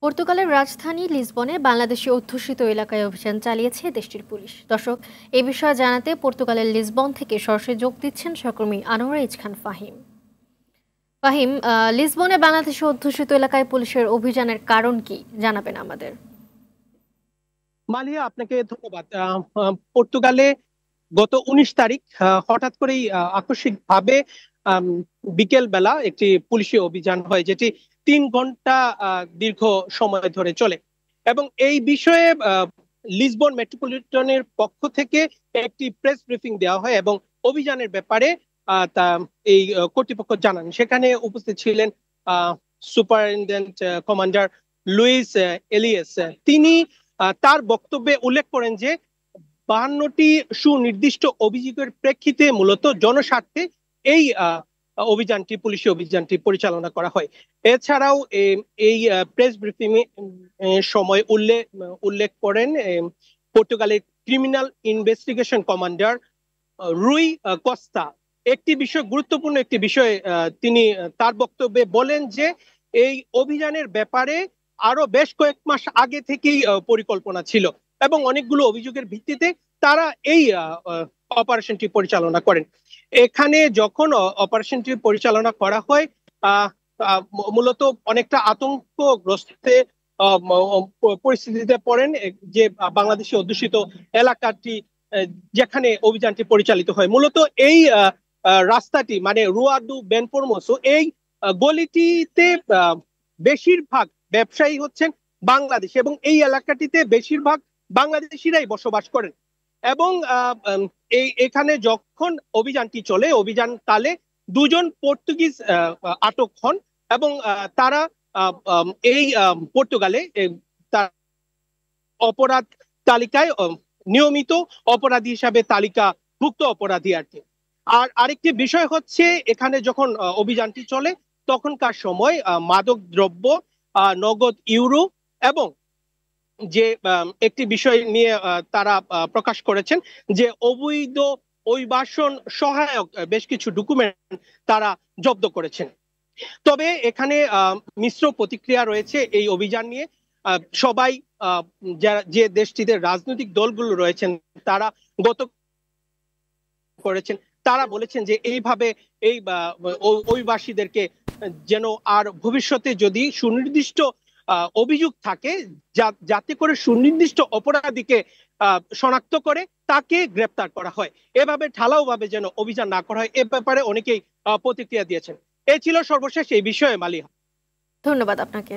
পর্তুগালের রাজধানী লিসবনে বাংলাদেশি অধ্যুষিত এলাকায় অভিযান চালিয়েছে দেশটির পুলিশ। দর্শক, এ বিষয়ে জানাতে পর্তুগালের লিসবন থেকে সরাসরি যোগ দিচ্ছেন সহকর্মী আনোয়ারা ইজখান ফাহিম। ফাহিম, লিসবনে বাংলাদেশি অধ্যুষিত এলাকায় পুলিশের অভিযানের কারণ কি জানাবেন আমাদের? মালিয়া, আপনাকে ধন্যবাদ। পর্তুগালে গত 19 তারিখ হঠাৎ করেই আকস্মিকভাবে বিকেল বেলা একটি পুলিশি অভিযান হয়, যেটি 3 ঘন্টা দীর্ঘ সময় ধরে চলে। এবং এই বিষয়ে লিসবন মেট্রোপলিটনের পক্ষ থেকে একটি প্রেস ব্রিফিং দেওয়া হয় এবং অভিযানের ব্যাপারে তা এই কর্তৃপক্ষ জানান। সেখানে উপস্থিত ছিলেন সুপারিনটেন্ডেন্ট কমান্ডার লুইস এলিয়াস। তিনি তার বক্তব্যে উল্লেখ করেন যে 52টি সুনির্দিষ্ট অভিযোগের প্রেক্ষিতে মূলত জনস্বার্থে এই পুলিশি অভিযানটি পরিচালনা করা হয়। এছাড়াও এই প্রেস ব্রিফিং সময় উল্লেখ করেন পর্তুগালের ক্রিমিনাল ইনভেস্টিগেশন কমান্ডার রুই কস্তা। গুরুত্বপূর্ণ একটি বিষয় তিনি তার বক্তব্যে বলেন যে এই অভিযানের ব্যাপারে আরো বেশ কয়েক মাস আগে থেকেই পরিকল্পনা ছিল এবং অনেকগুলো অভিযোগের ভিত্তিতে তারা এই অপারেশনটি পরিচালনা করেন। এখানে যখন অপারেশনটি পরিচালনা করা হয়, মূলত অনেকটা আতঙ্কগ্রস্ত পরিস্থিতিতে পড়েন যে বাংলাদেশি অধ্যুষিত এলাকাটি যেখানে অভিযানটি পরিচালিত হয়। মূলত এই রাস্তাটি মানে রুয়া দু বেনফরমোসো, এই গলিটিতে বেশিরভাগ ব্যবসায়ী হচ্ছেন বাংলাদেশ এবং এই এলাকাটিতে বেশিরভাগ বাংলাদেশিরাই বসবাস করেন। এবং এখানে যখন অভিযানটি চলে, অভিযানকালে 2জন পর্তুগিজ আটক হন এবং তারা এই পর্তুগালে অপরাধ তালিকায় নিয়মিত অপরাধী হিসাবে তালিকাভুক্ত অপরাধী আর কি। আর আরেকটি বিষয় হচ্ছে, এখানে যখন অভিযানটি চলে তখনকার সময় মাদক দ্রব্য, নগদ ইউরো এবং যে একটি বিষয় নিয়ে তারা প্রকাশ করেছেন যে অবৈধ অভিবাসন সহায়ক বেশ কিছু ডকুমেন্ট তারা জব্দ করেছেন। তবে এখানে মিশ্র প্রতিক্রিয়া রয়েছে এই অভিযান নিয়ে। সবাই যে দেশটিতে রাজনৈতিক দলগুলো রয়েছেন তারা করেছেন, তারা বলেছেন যে এইভাবে এই অভিবাসীদেরকে যেন আর ভবিষ্যতে যদি সুনির্দিষ্ট অভিযোগ থাকে, যাতে করে সুনির্দিষ্ট অপরাধীকে শনাক্ত করে তাকে গ্রেপ্তার করা হয়, এভাবে ঢালাও ভাবে যেন অভিযান না করা হয়, এ ব্যাপারে অনেকেই প্রতিক্রিয়া দিয়েছেন। এই ছিল সর্বশেষ এই বিষয়ে। মালিয়া, ধন্যবাদ আপনাকে।